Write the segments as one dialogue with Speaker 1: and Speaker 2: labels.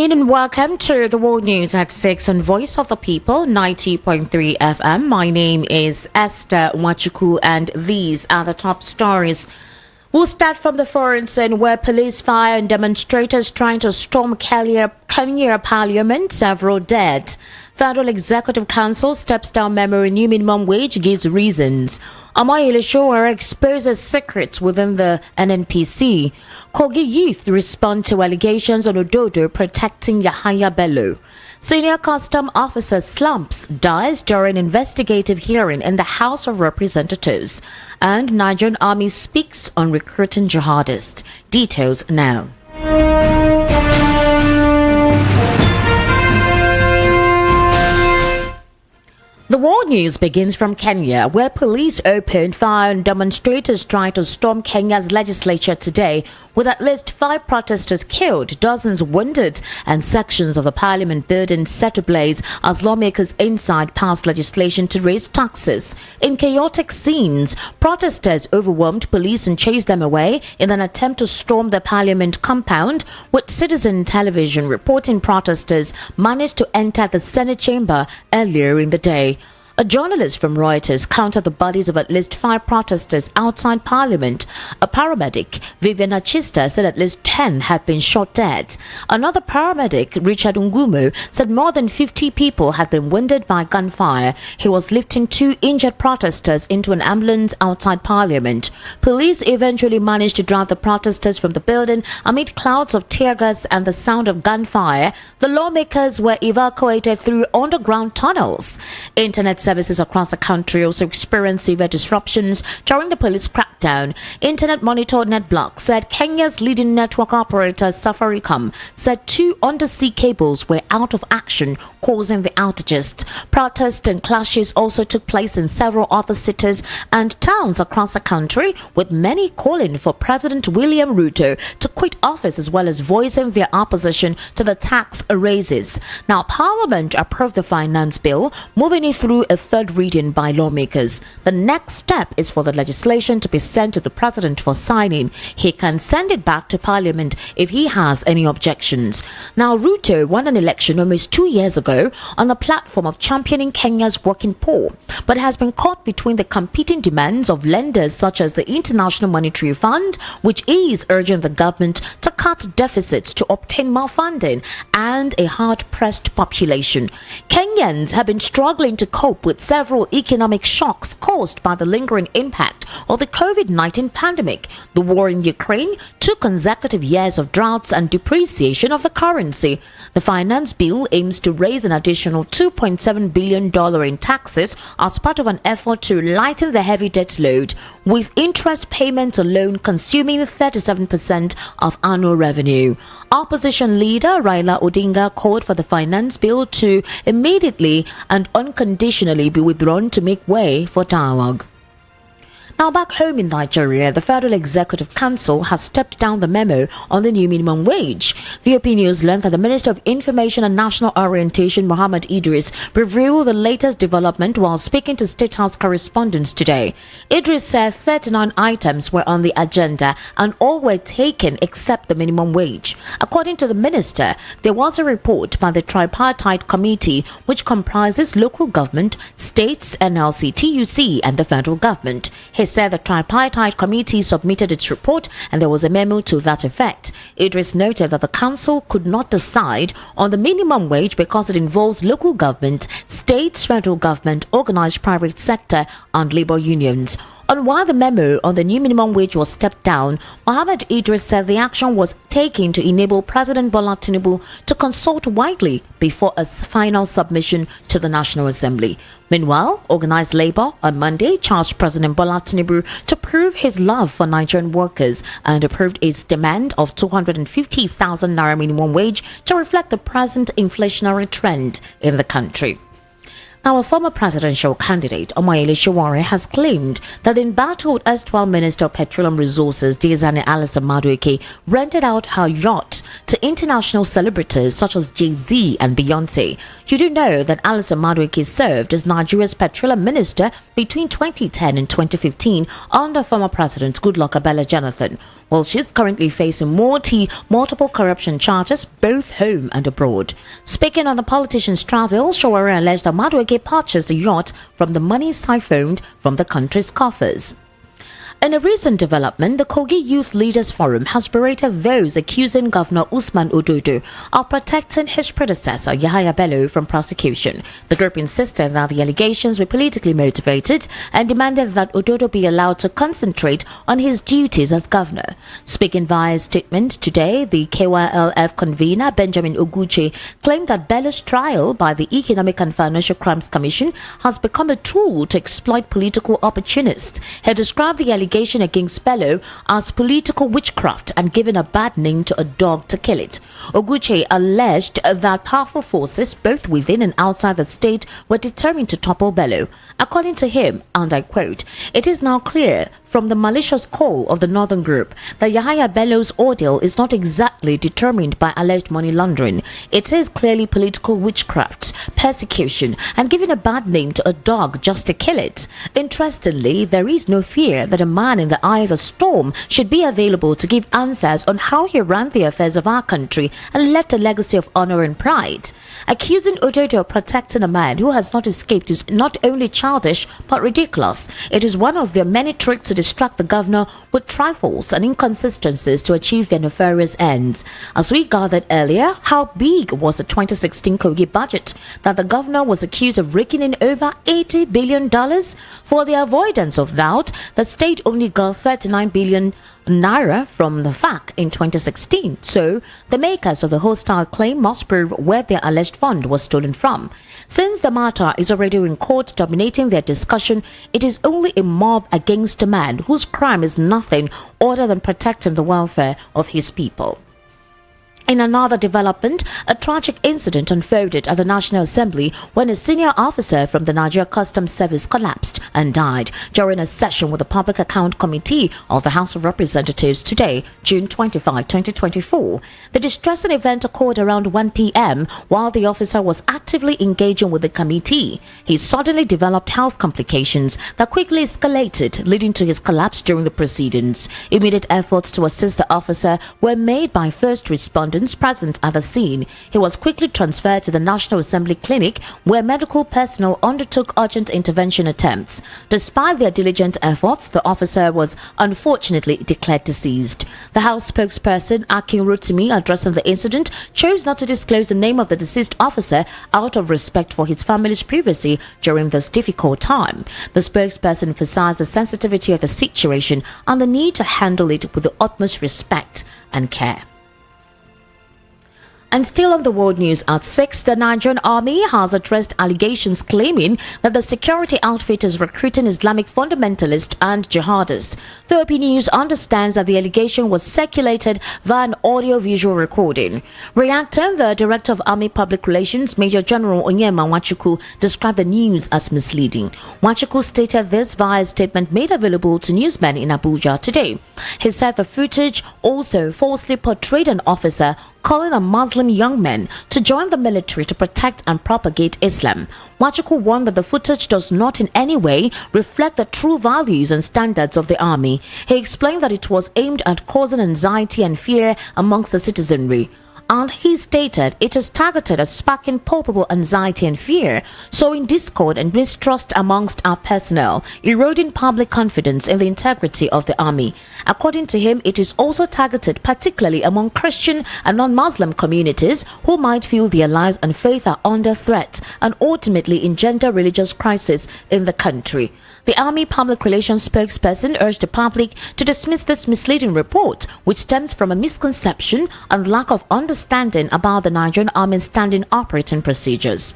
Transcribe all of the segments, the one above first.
Speaker 1: afternoon and welcome to the World News at 6 on Voice of the People, 90.3 FM. My name is Esther Wachuku and these are the top stories. We'll start from the foreign scene where police fire and demonstrators trying to storm Kenya Parliament, several dead. Federal Executive Council steps down memo new minimum wage, gives reasons. Amayele Shower exposes secrets within the NNPC. Kogi youth respond to allegations on Ododo protecting Yahaya Bello. Senior custom officer slumps, dies during investigative hearing in the House of Representatives. And Nigerian Army speaks on recruiting jihadists. Details now. The world news begins from Kenya, where police opened fire on demonstrators trying to storm Kenya's legislature today, with at least 5 protesters killed, dozens wounded, and sections of the parliament building set ablaze as lawmakers inside passed legislation to raise taxes. In chaotic scenes, protesters overwhelmed police and chased them away in an attempt to storm the parliament compound, with Citizen Television reporting protesters managed to enter the Senate chamber earlier in the day. A journalist from Reuters counted the bodies of at least 5 protesters outside Parliament. A paramedic, Vivian Achista, said at least 10 had been shot dead. Another paramedic, Richard Ngumu, said more than 50 people had been wounded by gunfire. He was lifting 2 injured protesters into an ambulance outside Parliament. Police eventually managed to drive the protesters from the building amid clouds of tear gas and the sound of gunfire. The lawmakers were evacuated through underground tunnels. Internet services across the country also experienced severe disruptions during the police crackdown. Internet Monitor NetBlock said Kenya's leading network operator Safaricom said 2 undersea cables were out of action, causing the outages. Protests and clashes also took place in several other cities and towns across the country, with many calling for President William Ruto to quit office as well as voicing their opposition to the tax raises. Now, Parliament approved the finance bill, moving it through a 3rd reading by lawmakers. The next step is for the legislation to be sent to the president for signing. He can send it back to Parliament if he has any objections. Now, Ruto won an election almost 2 years ago on the platform of championing Kenya's working poor, but has been caught between the competing demands of lenders such as the International Monetary Fund, which is urging the government to cut deficits to obtain more funding, and a hard-pressed population. Kenyans have been struggling to cope with several economic shocks caused by the lingering impact of the COVID-19 pandemic, the war in Ukraine, 2 consecutive years of droughts and depreciation of the currency. The finance bill aims to raise an additional $2.7 billion in taxes as part of an effort to lighten the heavy debt load, with interest payments alone consuming 37% of annual revenue. Opposition leader Raila Odinga called for the finance bill to immediately and unconditionally be withdrawn to make way for dialogue. Now, back home in Nigeria, the Federal Executive Council has stepped down the memo on the new minimum wage. VOP News learned that the Minister of Information and National Orientation, Mohammed Idris, revealed the latest development while speaking to State House correspondents today. Idris said 39 items were on the agenda and all were taken except the minimum wage. According to the minister, there was a report by the tripartite committee which comprises local government, states, NLC, TUC, and the federal government. He said the tripartite committee submitted its report and there was a memo to that effect. Idris noted that the council could not decide on the minimum wage because it involves local government, states, federal government, organized private sector, and labor unions. On why the memo on the new minimum wage was stepped down, Mohammed Idris said the action was taken to enable President Bola Tinubu to consult widely before a final submission to the National Assembly. Meanwhile, organized labor on Monday charged President Bola Tinubu to prove his love for Nigerian workers and approved its demand of 250,000 naira minimum wage to reflect the present inflationary trend in the country. Now, a former presidential candidate, Onyema, has claimed that the embattled erstwhile Minister of Petroleum Resources, Diezani Alice Madueke, rented out her yacht to international celebrities such as Jay-Z and Beyonce. You do know that Alice Madueke served as Nigeria's petroleum minister between 2010 and 2015 under former President Goodluck Ebele Jonathan. Well, she's currently facing multiple corruption charges, both home and abroad. Speaking on the politician's travel, Shawara alleged that Madueke purchased the yacht from the money siphoned from the country's coffers. In a recent development, the Kogi Youth Leaders Forum has berated those accusing Governor Usman Ododo of protecting his predecessor Yahaya Bello from prosecution. The group insisted that the allegations were politically motivated and demanded that Ododo be allowed to concentrate on his duties as governor. Speaking via a statement today, the KYLF convener Benjamin Oguche claimed that Bello's trial by the Economic and Financial Crimes Commission has become a tool to exploit political opportunists. He described the allegation against Bello as political witchcraft and given a bad name to a dog to kill it. Oguche alleged that powerful forces both within and outside the state were determined to topple Bello. According to him, and I quote, "It is now clear from the malicious call of the Northern Group that Yahaya Bello's ordeal is not exactly determined by alleged money laundering. It is clearly political witchcraft, persecution, and giving a bad name to a dog just to kill it. Interestingly, there is no fear that a man in the eye of the storm should be available to give answers on how he ran the affairs of our country and left a legacy of honor and pride. Accusing Ododo of protecting a man who has not escaped is not only childish but ridiculous. It is one of their many tricks to distract the governor with trifles and inconsistencies to achieve their nefarious ends. As we gathered earlier, how big was the 2016 Kogi budget that the governor was accused of raking in over $80 billion? For the avoidance of doubt, the state only got 39 billion naira from the FAC in 2016. So, the makers of the hostile claim must prove where their alleged fund was stolen from. Since the matter is already in court dominating their discussion, it is only a mob against a man whose crime is nothing other than protecting the welfare of his people. In another development, a tragic incident unfolded at the National Assembly when a senior officer from the Nigeria Customs Service collapsed and died during a session with the Public Account Committee of the House of Representatives today, June 25, 2024. The distressing event occurred around 1 p.m. while the officer was actively engaging with the committee. He suddenly developed health complications that quickly escalated, leading to his collapse during the proceedings. Immediate efforts to assist the officer were made by first responders present at the scene. He was quickly transferred to the National Assembly Clinic, where medical personnel undertook urgent intervention attempts. Despite their diligent efforts, the officer was unfortunately declared deceased. The House spokesperson, Akin Rotimi, addressing the incident, chose not to disclose the name of the deceased officer out of respect for his family's privacy during this difficult time. The spokesperson emphasized the sensitivity of the situation and the need to handle it with the utmost respect and care. And still on the world news at 6, the Nigerian Army has addressed allegations claiming that the security outfit is recruiting Islamic fundamentalists and jihadists. The OP News understands that the allegation was circulated via an audio-visual recording. Reacting, the Director of Army Public Relations, Major General Onyema, described the news as misleading. Wachuku stated this via a statement made available to newsmen in Abuja today. He said the footage also falsely portrayed an officer calling on Muslim young men to join the military to protect and propagate Islam. Wachuku warned that the footage does not in any way reflect the true values and standards of the army. He explained that it was aimed at causing anxiety and fear amongst the citizenry. And he stated it is targeted at sparking palpable anxiety and fear, sowing discord and mistrust amongst our personnel, eroding public confidence in the integrity of the army. According to him, it is also targeted particularly among Christian and non-Muslim communities who might feel their lives and faith are under threat and ultimately engender religious crisis in the country. The Army Public Relations spokesperson urged the public to dismiss this misleading report, which stems from a misconception and lack of understanding about the Nigerian Army's standing operating procedures.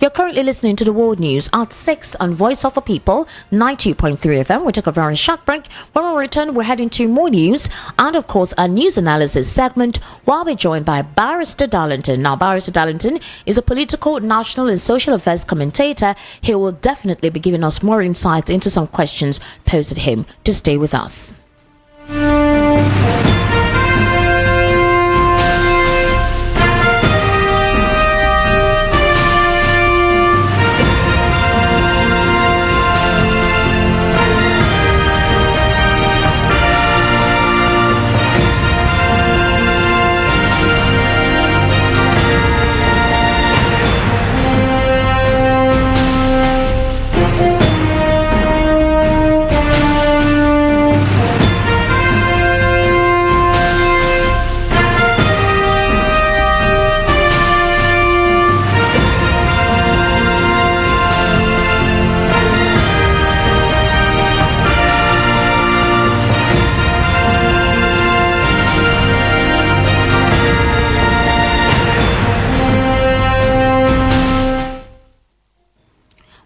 Speaker 1: You're currently listening to the World News at 6 on Voice of the People, 90.3 FM. We take a very short break. When we return, we're heading to more news and, of course, a news analysis segment while we're joined by Barrister Darlington. Now, Barrister Darlington is a political, national and social affairs commentator. He will definitely be giving us more insight into some questions posed to him. To stay with us.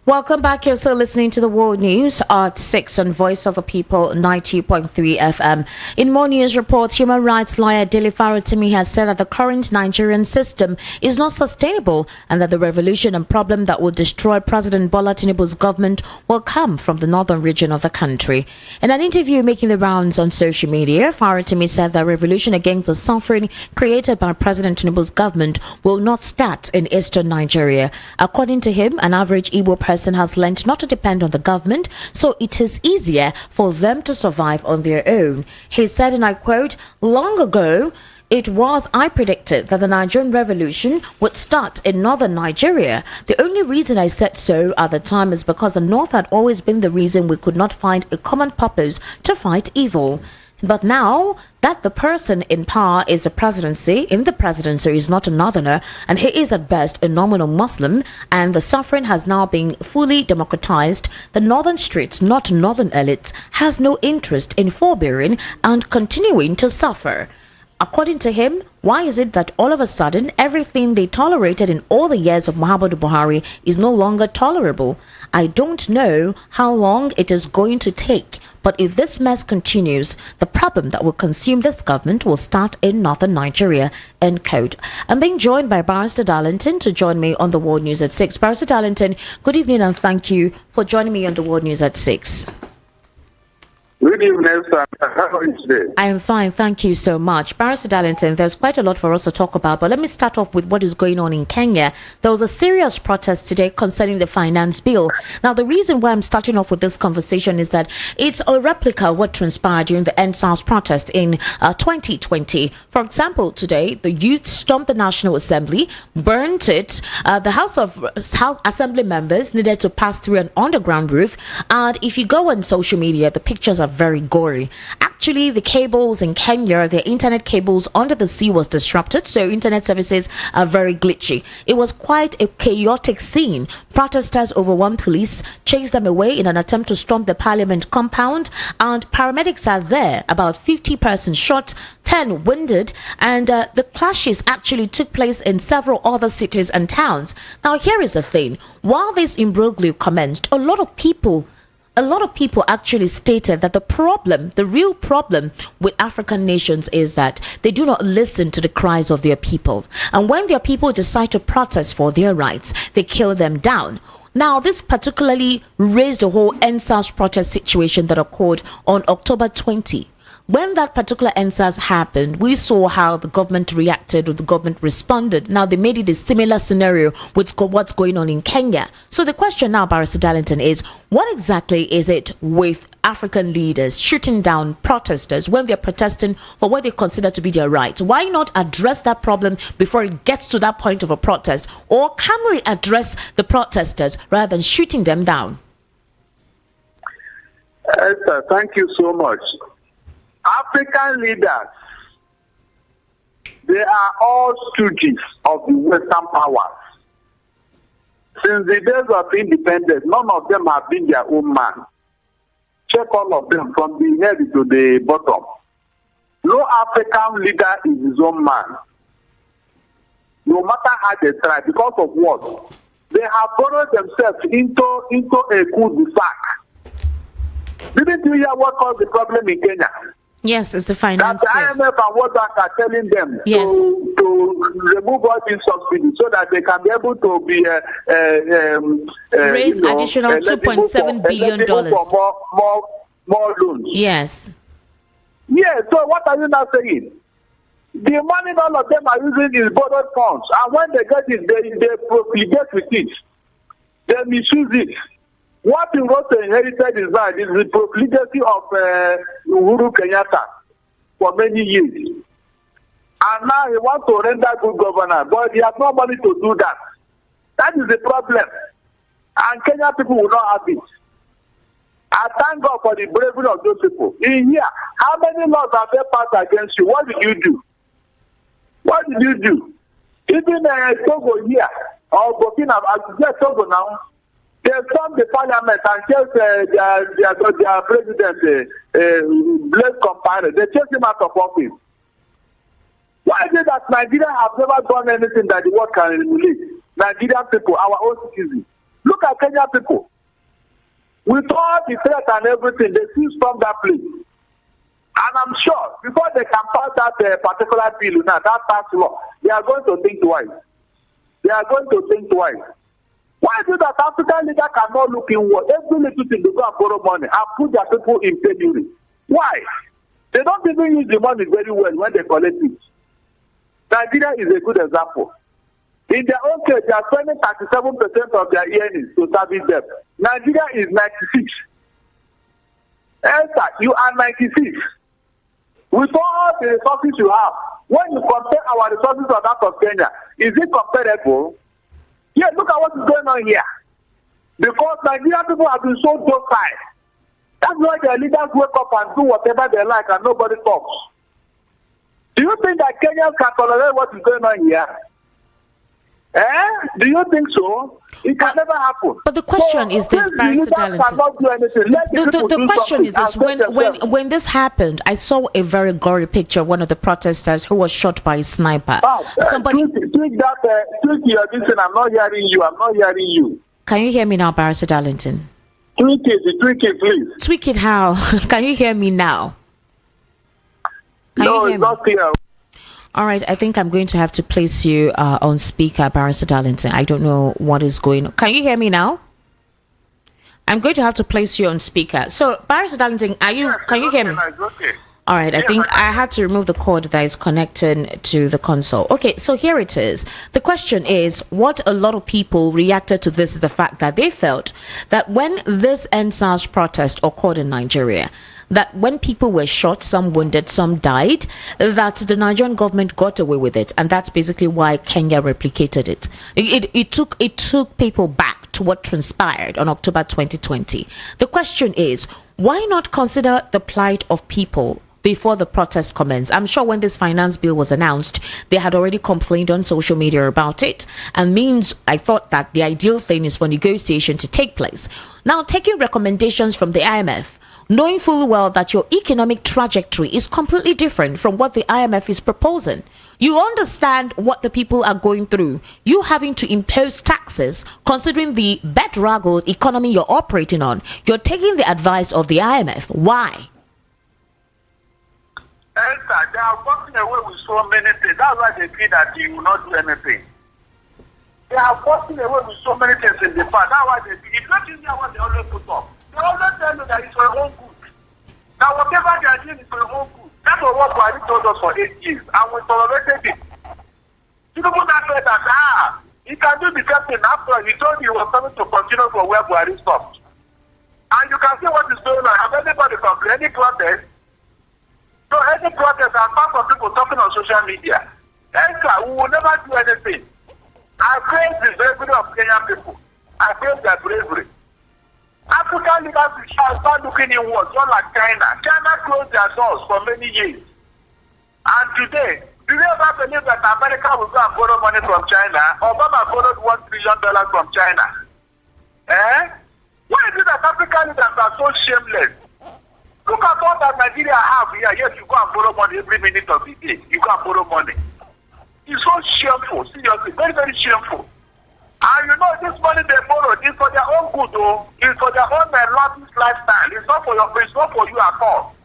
Speaker 1: Welcome back. You're still listening to the World News at 6 on Voice of the People, 90.3 FM. In more news reports, human rights lawyer Dele Faratimi has said that the current Nigerian system is not sustainable and that the revolution and problem that will destroy President Bola Tinubu's government will come from the northern region of the country. In an interview making the rounds on social media, Faratimi said that revolution against the suffering created by President Tinubu's government will not start in eastern Nigeria. According to him, an average Igbo person has learned not to depend on the government, so it is easier for them to survive on their own. He said, and I quote, "Long ago, I predicted that the Nigerian revolution would start in northern Nigeria. The only reason I said so at the time is because the north had always been the reason we could not find a common purpose to fight evil. But now that the person in power is in the presidency is not a northerner, and he is at best a nominal Muslim, and the suffering has now been fully democratized, the northern streets, not northern elites, has no interest in forbearing and continuing to suffer." According to him, why is it that all of a sudden everything they tolerated in all the years of Muhammadu Buhari is no longer tolerable? I don't know how long it is going to take, but if this mess continues, the problem that will consume this government will start in northern Nigeria. End quote. I'm being joined by Barrister Darlington to join me on the World News at 6. Barrister Darlington, good evening and thank you for joining me on the World News at 6.
Speaker 2: Good evening, sir. How are you today?
Speaker 1: I am fine, thank you so much. Barrister Darlington, there's quite a lot for us to talk about, but let me start off with what is going on in Kenya. There was a serious protest today concerning the finance bill. Now, the reason why I'm starting off with this conversation is that it's a replica of what transpired during the NSAS protest in 2020. For example, today, the youth stormed the National Assembly, burnt it. The House Assembly members needed to pass through an underground roof. And if you go on social media, the pictures are very gory. Actually, the cables in Kenya, the internet cables under the sea was disrupted, so internet services are very glitchy. It was quite a chaotic scene. Protesters overwhelmed police, chased them away in an attempt to storm the parliament compound, and paramedics are there, about 50 persons shot, 10 wounded, and the clashes actually took place in several other cities and towns. Now, here is the thing. While this imbroglio commenced, a lot of people actually stated that the real problem with African nations is that they do not listen to the cries of their people. And when their people decide to protest for their rights, they kill them down. Now, this particularly raised the whole NSAS protest situation that occurred on October 20. When that particular NSAS happened, we saw how the government reacted or the government responded. Now, they made it a similar scenario with what's going on in Kenya. So the question now, Barrister Darlington, is what exactly is it with African leaders shooting down protesters when they're protesting for what they consider to be their right? Why not address that problem before it gets to that point of a protest? Or can we address the protesters rather than shooting them down?
Speaker 2: Esther, thank you so much. African leaders, they are all stooges of the Western powers. Since the days of independence, none of them have been their own man. Check all of them from the head to the bottom. No African leader is his own man. No matter how they try, because of what? They have borrowed themselves into a cul-de-sac. Didn't you hear what caused the problem in Kenya?
Speaker 1: Yes, it's the finance.
Speaker 2: That the IMF and World Bank are telling them to remove all these subsidies so that they can be able to be
Speaker 1: raise additional $2.7 billion
Speaker 2: for more loans.
Speaker 1: Yes.
Speaker 2: Yes. So what are you now saying? The money all of them are using is borrowed funds, and when they get it, they profligate with it. They misuse it. What you also inherited is that is the profligacy of Uhuru Kenyatta for many years. And now he wants to render good governance, but he has no money to do that. That is the problem. And Kenya people will not have it. I thank God for the bravery of those people. In here, how many laws have they passed against you? What did you do? What did you do? Even Togo here, or Burkina, Togo now, they stormed the parliament and chased their president, Blaise Compaoré. They chased him out of office. Why is it that Nigeria have never done anything that the world can emulate? Nigerian people, our own citizens. Look at Kenya people. With all the threat and everything, they still storm that place. And I'm sure, before they can pass that particular bill, now, that tax law, they are going to think twice. They are going to think twice. Why is it that African leaders cannot look inward? Every little thing they go and borrow money and put their people in penury. Why? They don't even use the money very well when they collect it. Nigeria is a good example. In their own case, they are spending 37% of their earnings to service them. Nigeria is 96. Elsa, you are 96. With all the resources you have, when you compare our resources to that of Kenya, is it comparable? Yeah, look at what is going on here. Because Nigerian people have been so docile. That's why their leaders wake up and do whatever they like and nobody talks. Do you think that Kenyans can tolerate what is going on here? Do you think so? It can never happen.
Speaker 1: But the question is this, Barrister Darlington. The question is this: when this happened, I saw a very gory picture of one of the protesters who was shot by a sniper. Somebody
Speaker 2: tweak your listen. I'm not hearing you. I'm not hearing you.
Speaker 1: Can you hear me now, Barrister Darlington?
Speaker 2: Tweak it, please.
Speaker 1: Tweak it how? Can you hear me now?
Speaker 2: No, it's not clear.
Speaker 1: All right, I think I'm going to have to place you on speaker, Barrister Darlington. I don't know what is going on. Can you hear me now? I'm going to have to place you on speaker. So, Barrister Darlington, can you hear me?
Speaker 2: Okay.
Speaker 1: All right, I think I had to remove the cord that is connected to the console. Okay, so here it is. The question is, what a lot of people reacted to this is the fact that they felt that when this NSAS protest occurred in Nigeria, that when people were shot, some wounded, some died, that the Nigerian government got away with it. And that's basically why Kenya replicated it. It took people back to what transpired on October 2020. The question is, why not consider the plight of people before the protest commenced? I'm sure when this finance bill was announced, they had already complained on social media about it, and means I thought that the ideal thing is for negotiation to take place. Now, taking recommendations from the IMF, knowing full well that your economic trajectory is completely different from what the IMF is proposing. You understand what the people are going through. You having to impose taxes, considering the bedraggled economy you're operating on. You're taking the advice of the IMF. Why?
Speaker 2: Esther, they are walking away with so many things. That's why they feel that you will not do anything. They are walking away with so many things in the past. That's why they feel. It's not easy what they always put up. They always tell you that it's for your own good. Now, whatever they are doing is for your own good. That's what Buhari told us for 8 years, and we tolerated it. Tinubu now said that, he can do the same thing after he told you he was coming to continue from where Buhari stopped. And you can see what is going on. Have anybody complained? Any protest? So, any protest, and part of people talking on social media. Esther, we will never do anything. I praise the bravery of Kenyan people. I praise their bravery. African leaders shall start looking inwards, not like China. China closed their doors for many years. And today, do you ever believe that America will go and borrow money from China? Obama borrowed $1 trillion from China. Why is it that African leaders are so shameless? Look at all that Nigeria have here. Yes, you go and borrow money every minute of the day. You go and borrow money. It's so shameful, seriously, very, very shameful. And you know, this money good, though. It's for their own lavish lifestyle. It's not for you at all.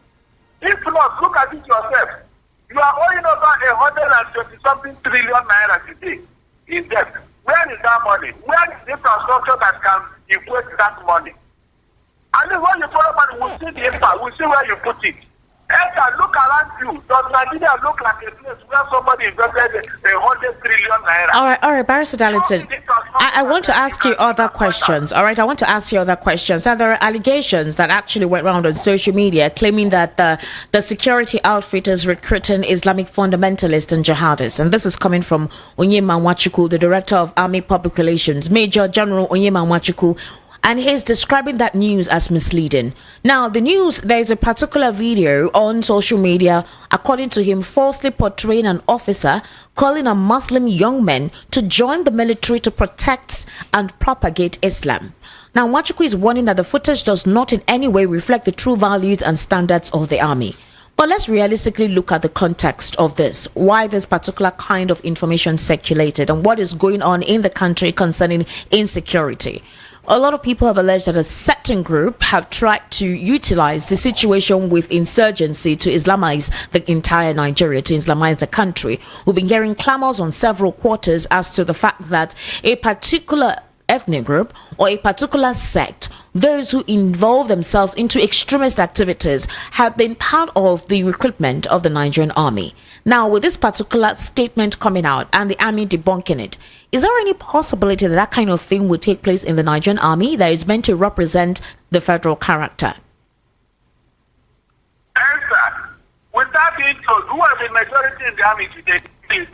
Speaker 2: If not, look at it yourself. You are owing over 120-something trillion naira today in debt. Where is that money? Where is the infrastructure that can equate that money? And then when you follow money, we'll see the impact. We'll see where you put it. Enter, look around you. Does Nigeria look like a place where somebody invested 100 trillion naira?
Speaker 1: All right, Barrister Darlington. I want to ask you other questions. All right, I want to ask you other questions. Now, there are allegations that actually went around on social media claiming that the security outfit is recruiting Islamic fundamentalists and jihadists. And this is coming from Onyema Nwachukwu, the Director of Army Public Relations, Major General Onyema Nwachukwu. And he's describing that news as misleading. Now, the news, there's a particular video on social media, according to him, falsely portraying an officer calling a Muslim young man to join the military to protect and propagate Islam. Now, Nwachukwu is warning that the footage does not in any way reflect the true values and standards of the army. But let's realistically look at the context of this, why this particular kind of information circulated and what is going on in the country concerning insecurity. A lot of people have alleged that a certain group have tried to utilize the situation with insurgency to Islamize the entire Nigeria, to Islamize the country. We've been hearing clamors on several quarters as to the fact that a particular ethnic group or a particular sect, those who involve themselves into extremist activities, have been part of the recruitment of the Nigerian Army. Now, with this particular statement coming out and the army debunking it, is there any possibility that that kind of thing would take place in the Nigerian Army that is meant to represent the federal character?
Speaker 2: Answer. Without being told, who are the majority in the army today? Please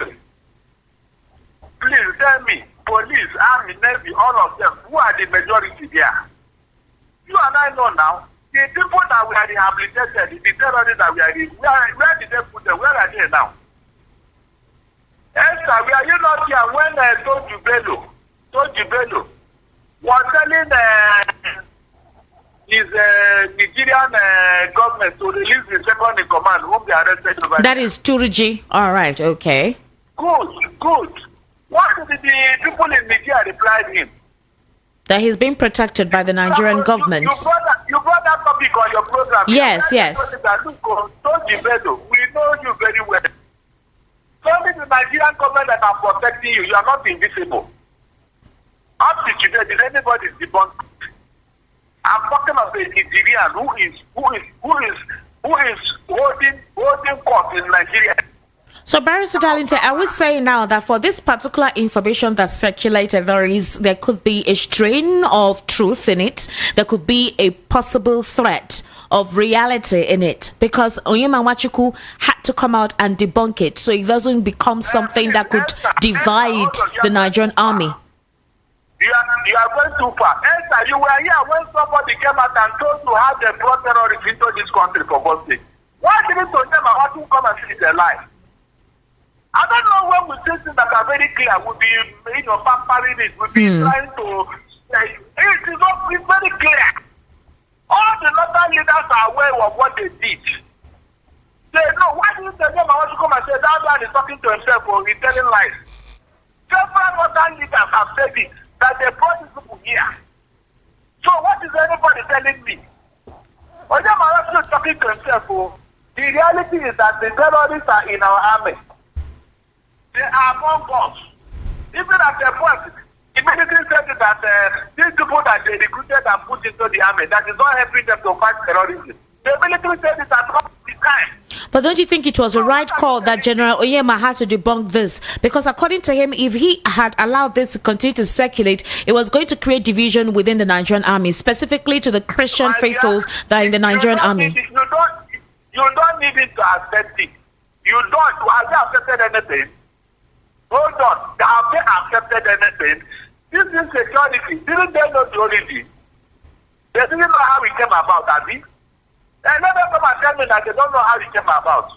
Speaker 2: tell me. Police, army, navy, all of them, who are the majority there? You and I know now, the people that we are rehabilitated, the terrorists that we are where did they put them? Where are they now? Esther, were you not here when Toji Bello was telling his Nigerian government to release the second in command whom they arrested over
Speaker 1: That is Turji. All right, okay.
Speaker 2: Good. What did the people in Nigeria reply to him?
Speaker 1: That he's being protected by the Nigerian government.
Speaker 2: You brought that topic on your program.
Speaker 1: Yes.
Speaker 2: Look, Toji Bello, we know you very well. Only the Nigerian government that are protecting you. You are not invisible. Up to today, did anybody debunk? I'm talking about a Nigerian who is holding court in Nigeria.
Speaker 1: So, Barrister Darlington, I would say now that for this particular information that's circulated, there could be a strain of truth in it. There could be a possible threat of reality in it, because Onyema Nwachukwu had to come out and debunk it, so it doesn't become something that could divide the Nigerian Army.
Speaker 2: You are going too far. Esther, you were here when somebody came out and told you how they brought terrorists into this country for God's sake. Why didn't Onyema Nwachukwu come and see their life? I don't know when we say things that are very clear, we'll be pampering it, we'll be trying to say it's very clear. All the local leaders are aware of what they did. They know, why didn't they want to come and say that man is talking to himself or he's telling lies? Several local leaders have said it, that they brought these people here. So what is anybody telling me? Onyema is talking to himself. The reality is that the terrorists are in our army. They are among us. Even at the point, the military said that these people that they recruited and put into the army, that is not helping them to fight terrorism. The military said it at all the time.
Speaker 1: But don't you think it was a right call that General Onyema had to debunk this? Because according to him, if he had allowed this to continue to circulate, it was going to create division within the Nigerian army, specifically to the Christian faithfuls that are in the Nigerian army.
Speaker 2: You don't need it to accept it. You don't. Have you accepted anything? Hold on. Have they accepted anything? This insecurity, didn't they know the origin? They didn't know how it came about, have you? They never come and tell me that they don't know how it came about.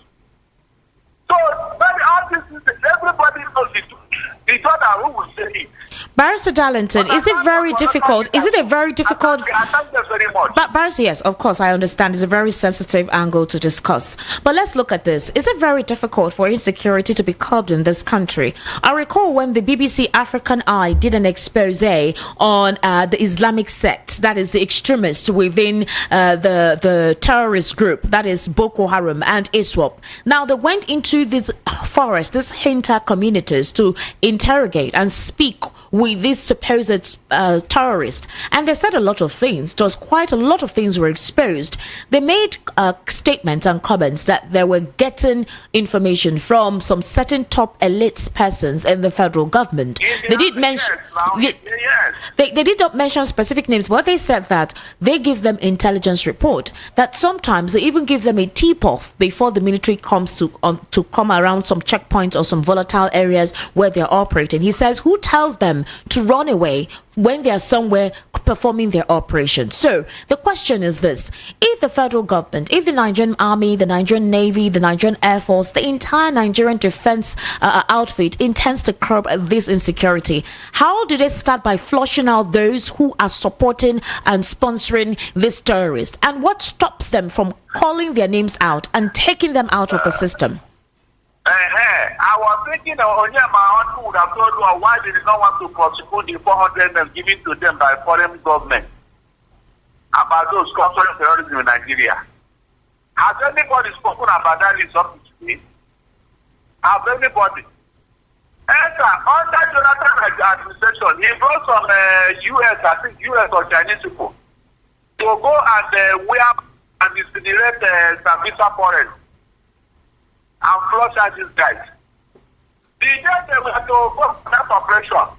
Speaker 2: So, maybe all this is, everybody knows it. It's other who will say it.
Speaker 1: Barrister Darlington, is it very difficult? Is it a very difficult?
Speaker 2: I thank them very much.
Speaker 1: But Barrister, yes, of course, I understand. It's a very sensitive angle to discuss. But let's look at this. Is it very difficult for insecurity to be curbed in this country? I recall when the BBC African Eye did an expose on the Islamic sect, that is the extremists within the terrorist group, that is Boko Haram and ISWAP. Now, they went into this forest, these Hinta communities, to interrogate and speak with these supposed terrorists, and they said a lot of things. There was quite a lot of things were exposed. They made statements and comments that they were getting information from some certain top elite persons in the federal government. They did mention they did not mention specific names, but they said that they give them intelligence report, that sometimes they even give them a tip-off before the military comes to come around some checkpoints or some volatile areas where they're operating. He says, who tells them to run away when they are somewhere performing their operation? So the question is this: if the federal government, if the Nigerian Army, the Nigerian Navy, the Nigerian Air Force, the entire Nigerian defense outfit intends to curb this insecurity, how do they start by flushing out those who are supporting and sponsoring this terrorist? And what stops them from calling their names out and taking them out of the system?
Speaker 2: I was thinking Onyema would have told you why they did not want to prosecute the 400 men given to them by foreign government about those sponsoring terrorism in Nigeria. Has anybody spoken about that list up to today? Has anybody? Under Jonathan administration, he brought some US, I think US or Chinese people, to go and wear and incinerate Sambisa forest and flush out these guys. The day they were to go for that operation,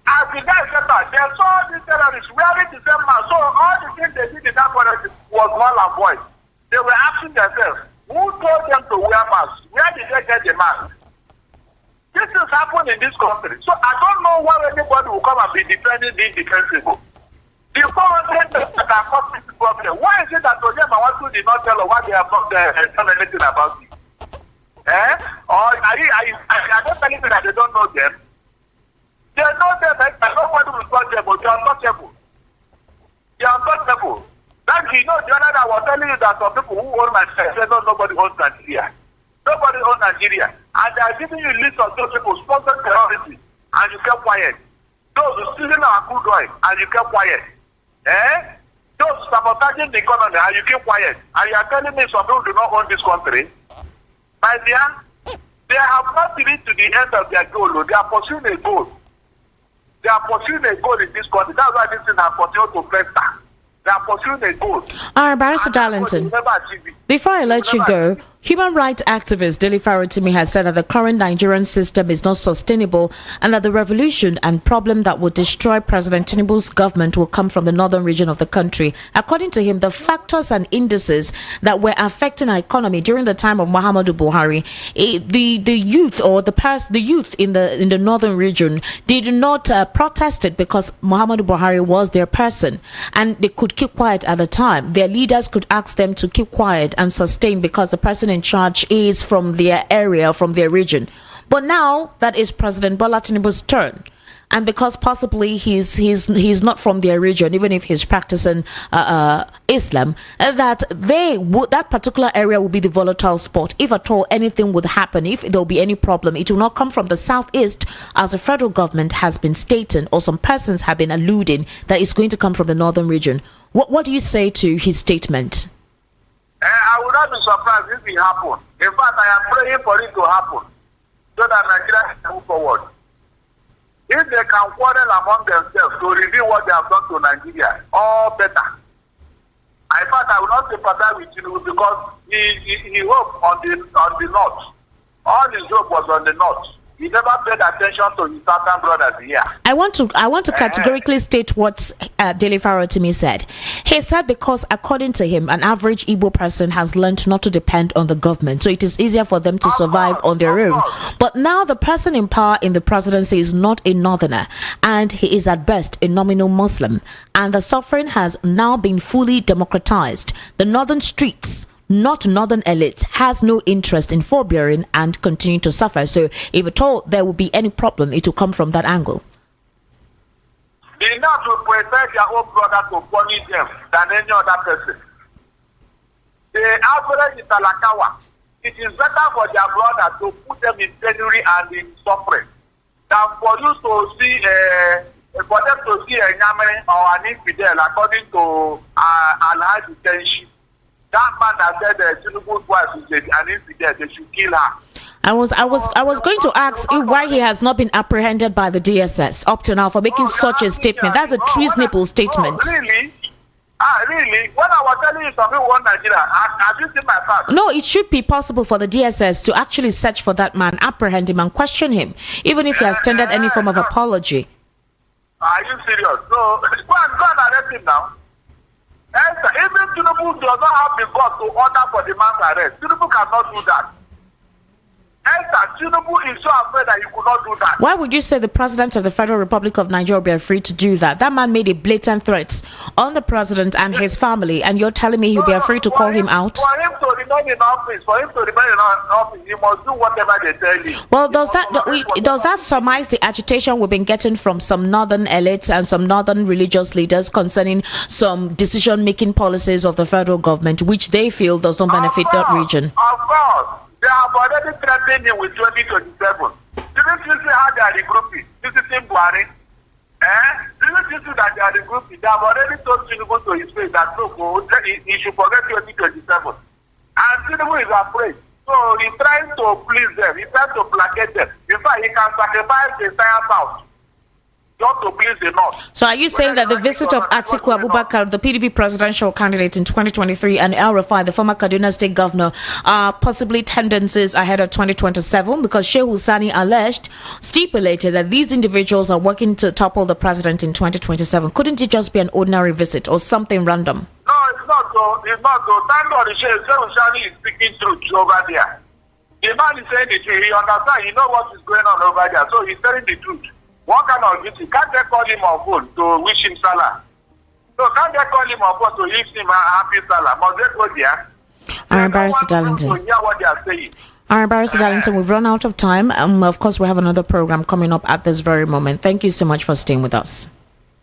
Speaker 2: as the guys said that, they saw these terrorists wearing the same mask. So all the things they did in that forest was null and void. They were asking themselves, who told them to wear masks? Where did they get the mask? This is happening in this country. So I don't know why anybody will come and be defending the indefensible. The 400 that are causing this problem, why is it that Onyema did not tell us why they have not done anything about it? Or are they telling me that they don't know them? They know them, and nobody will touch them, but they are untouchable. They are untouchable. Then the other that was telling you that some people who own Nigeria, nobody owns Nigeria. Nobody owns Nigeria. And they are giving you a list of those people sponsoring terrorism, and you kept quiet. Those who stealing our crude oil, and you kept quiet. Those sabotaging the economy, and you keep quiet. And you are telling me some people do not own this country? My dear, they have not reached to the end of their goal. They are pursuing a goal. They are pursuing a goal in this country. That's why this thing has continued to fester. They are pursuing a goal.
Speaker 1: All right, Barrister Darlington, before I let you go, human rights activist Dele Farotimi has said that the current Nigerian system is not sustainable and that the revolution and problem that would destroy President Tinubu's government will come from the northern region of the country. According to him, the factors and indices that were affecting our economy during the time of Muhammadu Buhari, the youth in the northern region, they did not protest it because Muhammadu Buhari was their person, and they could keep quiet at the time. Their leaders could ask them to keep quiet and sustain because the person in charge is from their area, from their region. But now that is President Bola Tinubu's turn, and because possibly he's not from their region, even if he's practicing Islam, that particular area will be the volatile spot. If at all anything would happen, if there will be any problem, it will not come from the southeast, as the federal government has been stating, or some persons have been alluding that it's going to come from the northern region. What do you say to his statement?
Speaker 2: I would not be surprised if it happened. In fact, I am praying for it to happen so that Nigeria can move forward. If they can quarrel among themselves to review what they have done to Nigeria, all better. In fact, I will not sympathize with you because he hoped on the north. All his hope was on the north. He never paid attention to his southern brothers here. I want
Speaker 1: to categorically state what Dele Farotimi said. He said because according to him, an average Igbo person has learned not to depend on the government, so it is easier for them to survive on their own. But now the person in power in the presidency is not a northerner, and he is at best a nominal Muslim, and the suffering has now been fully democratized. The northern streets not northern elite, has no interest in forbearing and continue to suffer. So if at all there will be any problem, it will come from that angle.
Speaker 2: They know to protect their own brother to punish them than any other person. The average in Talakawa, it is better for their brother to put them in penury and in suffering than for you to see for them to see a Onyema or an infidel, according to Alhaji Tenshi. That man that said Tinubu's wife is an infidel, they should kill her.
Speaker 1: I was going to ask why he has not been apprehended by the DSS up to now for making such a statement. That's a treasonable statement.
Speaker 2: Really? Really? When I was telling you something about Nigeria, have you seen my fact?
Speaker 1: No, it should be possible for the DSS to actually search for that man, apprehend him, and question him, even if he has tendered any form of apology.
Speaker 2: Are you serious? So, go and arrest him now. Even Tinubu does not have the guts to order for the man's arrest. Tinubu cannot do that. Tinubu is so afraid that he could not do that.
Speaker 1: Why would you say the president of the Federal Republic of Nigeria will be afraid to do that? That man made a blatant threat on the president and his family, and you're telling me he'll be afraid to call him out?
Speaker 2: For him to remain in office, he must do whatever they tell him.
Speaker 1: Well, does that surmise the agitation we've been getting from some northern elites and some northern religious leaders concerning some decision-making policies of the federal government, which they feel does not benefit that region?
Speaker 2: Of course. They have already threatened him with 2027. Didn't you see how they are regrouping? This is Buhari. Didn't you see that they are regrouping? They have already told Tinubu to his face that look, he should forget 2027. And Tinubu is afraid. So he's trying to please them. He's trying to placate them. In fact, he can sacrifice the entire South just to please the North. So
Speaker 1: are you saying that the visit of Atiku Abubakar, the PDP presidential candidate in 2023, and El Rufai, the former Kaduna State governor, are possibly tendencies ahead of 2027? Because Sheikh Husani stipulated that these individuals are working to topple the president in 2027. Couldn't it just be an ordinary visit or something random?
Speaker 2: No, it's not so. It's not so. Thank God Sheikh Husani is speaking truth over there. The man is saying the truth. He understands. He knows what is going on over there. So he's telling the truth. What kind of duty? Can't they call him on phone to wish him Salah? So can't they call him on phone to wish him a happy Salah? Must they go there?
Speaker 1: All right, Barrister Darlington.
Speaker 2: To hear what they are saying.
Speaker 1: All right, Barrister Darlington, we've run out of time. Of course, we have another program coming up at this very moment. Thank you so much for staying with us.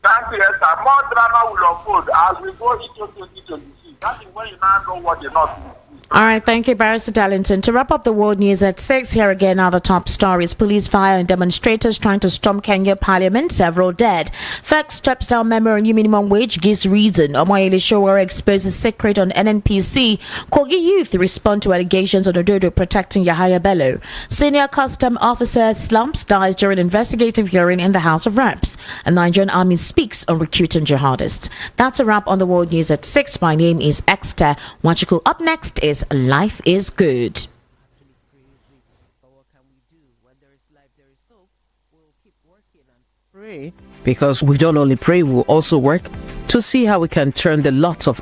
Speaker 2: Thank you, Esther. More drama will unfold as we go into 2026. That is when you now know what they're not doing.
Speaker 1: All right, thank you, Barrister Darlington. To wrap up the world news at 6, here again are the top stories. Police fire on demonstrators trying to storm Kenya Parliament, several dead. FEC steps down memo on new minimum wage, gives reason. Omoyele Showore exposes secret on NNPC. Kogi youth respond to allegations on Ododo protecting Yahaya Bello. Senior custom officer slumps dies during investigative hearing in the House of Reps. And Nigerian Army speaks on recruiting jihadists. That's a wrap on the world news at 6. My name is Exter Wachiku. Up next is Life is Good.
Speaker 3: Pray, because we don't only pray, we'll also work to see how we can turn the lots of